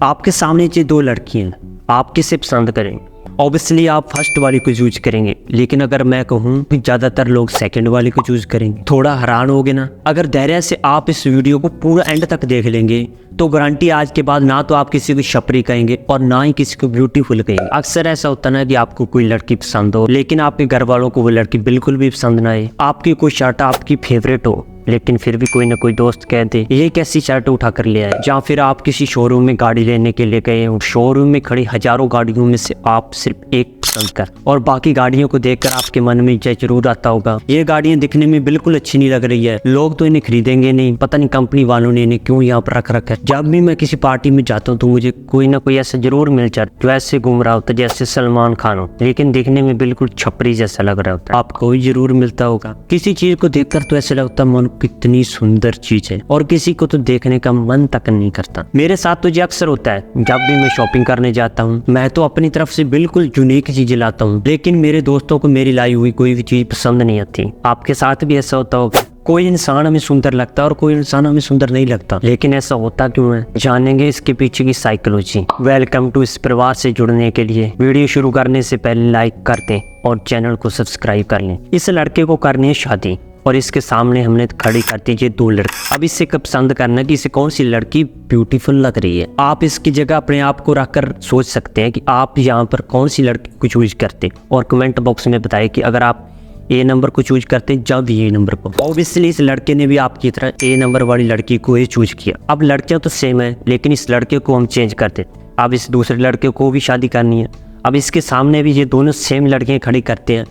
आपके सामने ये दो लड़कियां हैं, आप किसे पसंद करेंगे? ऑब्वियसली आप फर्स्ट वाली को चूज करेंगे, लेकिन अगर मैं कहूँ कि ज्यादातर लोग सेकंड वाली को चूज करेंगे। थोड़ा हैरान होगे ना? अगर धैर्य से आप इस वीडियो को पूरा एंड तक देख लेंगे तो गारंटी आज के बाद ना तो आप किसी को छपरी कहेंगे और ना ही किसी को ब्यूटीफुल कहेंगे। अक्सर ऐसा होता ना कि आपको कोई लड़की पसंद हो लेकिन आपके घर वालों को वो लड़की बिल्कुल भी पसंद ना आए। आपकी कोई शर्ट आपकी फेवरेट हो लेकिन फिर भी कोई ना कोई दोस्त कहते ये कैसी शर्ट उठा कर ले आए। या फिर आप किसी शोरूम में गाड़ी लेने के लिए गए हो, शोरूम में खड़ी हजारों गाड़ियों में से आप सिर्फ एक पसंद कर, और बाकी गाड़ियों को देखकर आपके मन में जरूर आता होगा ये गाड़ियां दिखने में बिल्कुल अच्छी नहीं लग रही है, लोग तो इन्हें खरीदेंगे नहीं, पता नहीं कंपनी वालों ने इन्हें क्यों यहाँ पर रख रखा है। जब भी मैं किसी पार्टी में जाता हूँ तो मुझे कोई ना कोई ऐसा जरूर मिल जाता जो ऐसे घूम रहा होता जैसे सलमान खान हो, लेकिन दिखने में बिल्कुल छपरी जैसा लग रहा होता है। आपको भी जरूर मिलता होगा। किसी चीज को देखकर तो ऐसा लगता है मन कितनी सुंदर चीज है, और किसी को तो देखने का मन तक नहीं करता। मेरे साथ तो ये अक्सर होता है, जब भी मैं शॉपिंग करने जाता हूँ मैं तो अपनी तरफ से बिल्कुल यूनिक चीजें लाता हूँ, लेकिन मेरे दोस्तों को मेरी लाई हुई कोई भी चीज पसंद नहीं आती। आपके साथ भी ऐसा होता होगा? कोई इंसान हमें सुंदर लगता है और कोई इंसान हमें सुंदर नहीं लगता, लेकिन ऐसा होता क्यों है? जानेंगे इसके पीछे की साइकोलॉजी। वेलकम टू इस प्रवाह से जुड़ने के लिए वीडियो शुरू करने से पहले लाइक कर दें और चैनल को सब्सक्राइब कर लें। इस लड़के को करनी है शादी और इसके सामने हमने खड़ी करती है ये दो लड़की। अब इससे कब पसंद करना कि इसे कौन सी लड़की ब्यूटीफुल लग रही है। आप इसकी जगह अपने आप को रखकर सोच सकते हैं कि आप यहाँ पर कौन सी लड़की को चूज करते, और कमेंट बॉक्स में बताएं कि अगर आप ए नंबर को चूज करते जब ए नंबर को। ऑब्वियसली इस लड़के ने भी आपकी तरह ए नंबर वाली लड़की को ही चूज किया। अब लड़कियां तो सेम है लेकिन इस लड़के को हम चेंज करते। अब इस दूसरे लड़के को भी शादी करनी है। अब इसके सामने भी ये दोनों सेम लड़कियां खड़ी करते हैं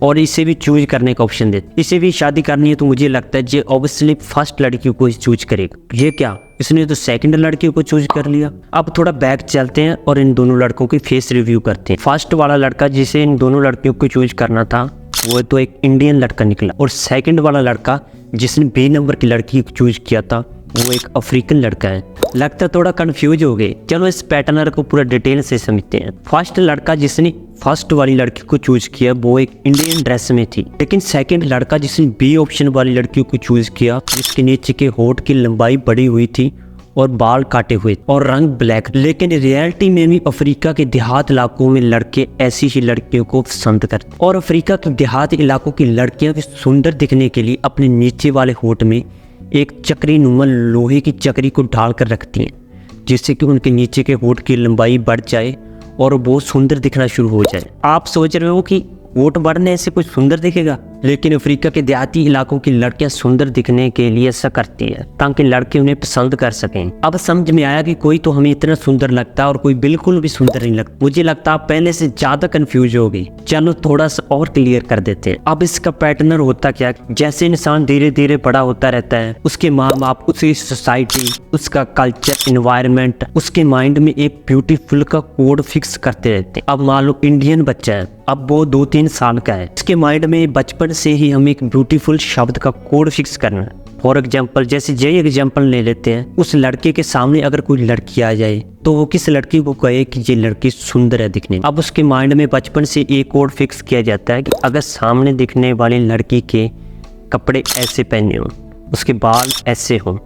और इसे भी चूज करने का ऑप्शन देते। इसे भी शादी करनी है तो मुझे लगता है ये ऑब्वियसली फर्स्ट लड़की को चूज करेगा। ये क्या, इसने तो सेकंड लड़की को चूज कर लिया। अब थोड़ा बैक चलते हैं और इन दोनों लड़कों की फेस रिव्यू करते हैं। फर्स्ट वाला लड़का जिसे इन दोनों लड़कियों को चूज करना था वो तो एक इंडियन लड़का निकला, और सेकंड वाला लड़का जिसने बी नंबर की लड़की को चूज किया था वो एक अफ्रीकन लड़का है। लगता थोड़ा कंफ्यूज हो गए, चलो इस पैटर्न को पूरा डिटेल से समझते हैं। फर्स्ट लड़का जिसने फर्स्ट वाली लड़की को चूज किया वो एक इंडियन ड्रेस में थी, लेकिन सेकंड लड़का जिसने बी ऑप्शन वाली लड़की को चूज किया जिसके नीचे के होठ की लंबाई बढ़ी हुई थी और बाल काटे हुए और रंग ब्लैक। लेकिन रियलिटी में भी अफ्रीका के देहात इलाकों में लड़के ऐसी ही लड़कियों को पसंद करते, और अफ्रीका के देहात इलाकों की लड़कियां भी सुंदर दिखने के लिए अपने नीचे वाले होठ में एक चक्री नुमा लोहे की चक्री को ढालकर रखती हैं, जिससे कि उनके नीचे के होठ की लंबाई बढ़ जाए और वो सुंदर दिखना शुरू हो जाए। आप सोच रहे हो कि होठ बढ़ने से कुछ सुंदर दिखेगा, लेकिन अफ्रीका के देहाती इलाकों की लड़कियां सुंदर दिखने के लिए ऐसा करती है ताकि लड़के उन्हें पसंद कर सकें। अब समझ में आया कि कोई तो हमें इतना सुंदर लगता है और कोई बिल्कुल भी सुंदर नहीं लगता। मुझे लगता है आप पहले से ज्यादा कंफ्यूज हो गई, चलो थोड़ा सा और क्लियर कर देते हैं। अब इसका पैटर्न होता क्या, जैसे इंसान धीरे धीरे बड़ा होता रहता है उसके माँ बाप, उसकी सोसाइटी, उसका कल्चर, एनवायरनमेंट उसके माइंड में एक ब्यूटीफुल का कोड फिक्स करते रहते हैं। अब मान लो इंडियन बच्चा है, अब वो 2-3 साल का है, इसके माइंड में बचपन से ही हम एक ब्यूटीफुल शब्द का कोड फिक्स करना है। फॉर एग्जाम्पल, जैसे ये एग्जाम्पल ले लेते हैं, उस लड़के के सामने अगर कोई लड़की आ जाए तो वो किस लड़की को कहे कि ये लड़की सुंदर है दिखने में। अब उसके माइंड में बचपन से एक कोड फिक्स किया जाता है कि अगर सामने दिखने वाली लड़की के कपड़े ऐसे पहने हो, उसके बाल ऐसे हो,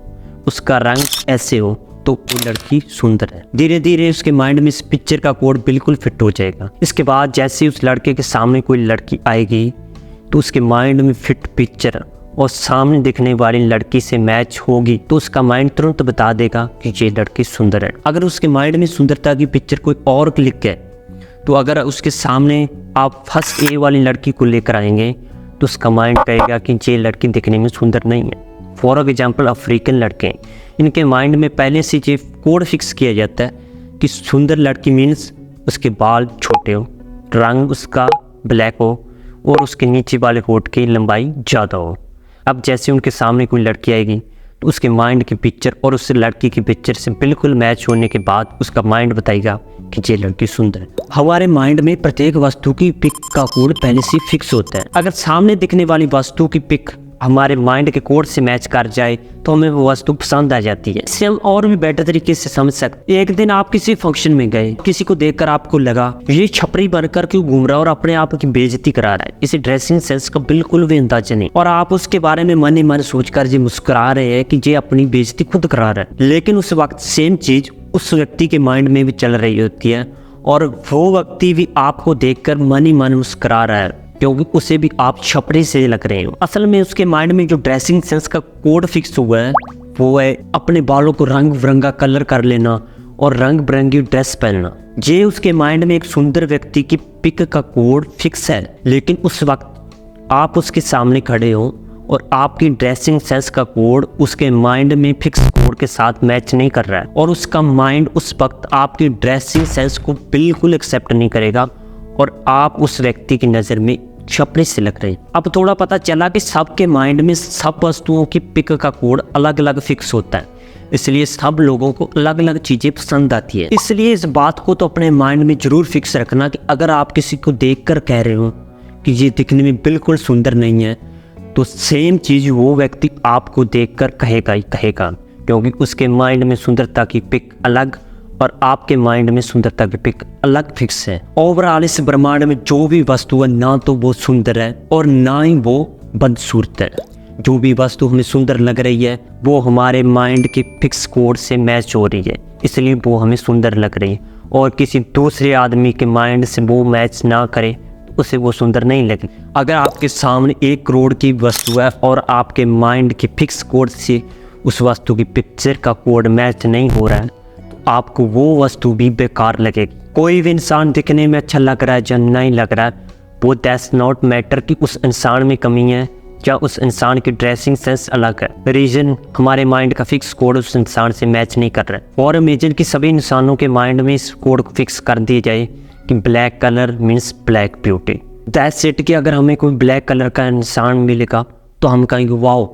उसका रंग ऐसे हो, तो वो लड़की सुंदर है। धीरे धीरे उसके माइंड में इस पिक्चर का कोड बिल्कुल फिट हो जाएगा। इसके बाद जैसे उस लड़के के सामने कोई लड़की आएगी तो उसके माइंड में फिट पिक्चर और सामने दिखने वाली लड़की से मैच होगी तो उसका माइंड तुरंत बता देगा कि ये लड़की सुंदर है। अगर उसके माइंड में सुंदरता की पिक्चर कोई और क्लिक है तो अगर उसके सामने आप फर्स्ट ए वाली लड़की को लेकर आएंगे तो उसका माइंड कहेगा कि ये लड़की दिखने में सुंदर नहीं है। फॉर एग्जाम्पल अफ्रीकन लड़के, इनके माइंड में पहले से ये कोड फिक्स किया जाता है कि सुंदर लड़की मीन्स उसके बाल छोटे हो, रंग उसका ब्लैक हो और उसके नीचे वाले होठ की लंबाई ज़्यादा हो। अब जैसे उनके सामने कोई लड़की आएगी तो उसके माइंड की पिक्चर और उस लड़की की पिक्चर से बिल्कुल मैच होने के बाद उसका माइंड बताएगा कि ये लड़की सुंदर है। हमारे माइंड में प्रत्येक वस्तु की पिक का कोड पहले से फिक्स होता है। अगर सामने दिखने वाली वस्तु की पिक हमारे माइंड के कोड से मैच कर जाए तो हमें वो वस्तु पसंद आ जाती है। इससे हम और भी बेटर तरीके से समझ सकते। एक दिन आप किसी फंक्शन में गए, किसी को देखकर आपको लगा ये छपरी बनकर क्यों घूम रहा है और अपने आप की बेइज्जती करा रहा है, इसे ड्रेसिंग सेंस का बिल्कुल भी अंदाजा नहीं, और आप उसके बारे में मन ही मन सोचकर ये मुस्कुरा रहे हैं कि ये अपनी बेइज्जती खुद करा रहा है। लेकिन उस वक्त सेम चीज उस व्यक्ति के माइंड में भी चल रही होती है, और वो व्यक्ति भी आपको देखकर मन ही मन मुस्कुरा रहा है, क्योंकि उसे भी आप छपरी से लग रहे हो। असल में उसके माइंड में जो ड्रेसिंग सेंस का कोड फिक्स हुआ है वो है अपने बालों को रंग बिरंगा कलर कर लेना और रंग बिरंगी ड्रेस पहनना। ये उसके माइंड में एक सुंदर व्यक्ति की पिक का कोड फिक्स है, लेकिन उस वक्त आप उसके सामने खड़े हो और आपकी ड्रेसिंग सेंस का कोड उसके माइंड में फिक्स कोड के साथ मैच नहीं कर रहा है, और उसका माइंड उस वक्त आपकी ड्रेसिंग सेंस को बिल्कुल एक्सेप्ट नहीं करेगा, और आप उस व्यक्ति की नज़र में छपरी से लग रहे हैं। अब थोड़ा पता चला कि सबके माइंड में सब वस्तुओं की पिक का कोड अलग अलग फिक्स होता है, इसलिए सब लोगों को अलग अलग चीज़ें पसंद आती है। इसलिए इस बात को तो अपने माइंड में ज़रूर फिक्स रखना कि अगर आप किसी को देखकर कह रहे हो कि ये दिखने में बिल्कुल सुंदर नहीं है, तो सेम चीज़ वो व्यक्ति आपको देखकर कहेगा ही कहेगा, क्योंकि उसके माइंड में सुंदरता की पिक अलग और आपके माइंड में सुंदरता की पिक अलग फिक्स है। ओवरऑल इस ब्रह्मांड में जो भी वस्तु है ना तो वो सुंदर है और ना ही वो बदसूरत है। जो भी वस्तु हमें सुंदर लग रही है वो हमारे माइंड के फिक्स कोड से मैच हो रही है, इसलिए वो हमें सुंदर लग रही है, और किसी दूसरे आदमी के माइंड से वो मैच ना करे तो उसे वो सुंदर नहीं लगे। अगर आपके सामने 1 करोड़ की वस्तु है और आपके माइंड के फिक्स कोड से उस वस्तु की पिक्चर का कोड मैच नहीं हो रहा है, आपको वो वस्तु भी बेकार लगेगी। कोई भी इंसान दिखने में अच्छा लग रहा है या नहीं लग रहा है, वो दैट्स नॉट मैटर कि उस इंसान में कमी है या उस इंसान की ड्रेसिंग सेंस अलग है। रीजन हमारे माइंड का फिक्स कोड उस इंसान से मैच नहीं कर रहा है। और इमेजिन कि सभी इंसानों के माइंड में इस कोड को फिक्स कर दिया जाए कि black colour means black beauty. That's it कि अगर हमें कोई ब्लैक कलर का इंसान मिलेगा तो हम कहेंगे wow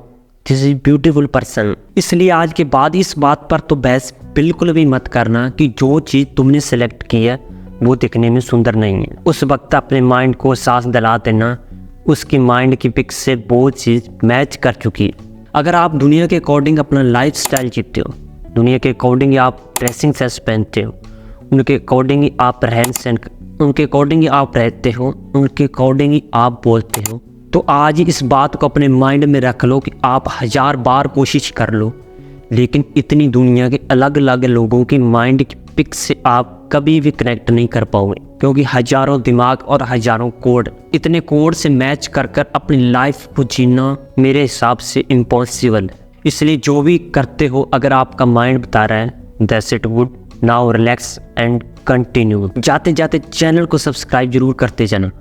this is beautiful person. इसलिए आज के बाद इस बात पर तो बहस बिल्कुल भी मत करना कि जो चीज़ तुमने सेलेक्ट की है वो दिखने में सुंदर नहीं है। उस वक्त अपने माइंड को सांस दिला देना उसकी माइंड की पिक से वो चीज़ मैच कर चुकी है। अगर आप दुनिया के अकॉर्डिंग अपना लाइफ स्टाइल जीते हो, दुनिया के अकॉर्डिंग आप ड्रेसिंग सेंस पहनते हो, उनके अकॉर्डिंग ही आप रहन सहन, उनके अकॉर्डिंग ही आप रहते हो, उनके अकॉर्डिंग ही आप बोलते हो, तो आज ही इस बात को अपने माइंड में रख लो कि आप 1000 बार कोशिश कर लो, लेकिन इतनी दुनिया के अलग अलग लोगों की माइंड की पिक से आप कभी भी कनेक्ट नहीं कर पाओगे, क्योंकि हजारों दिमाग और हजारों कोड, इतने कोड से मैच कर कर अपनी लाइफ को जीना मेरे हिसाब से इम्पॉसिबल है। इसलिए जो भी करते हो अगर आपका माइंड बता रहा है that's it good, now relax and continue. जाते जाते चैनल को सब्सक्राइब जरूर करते जाना।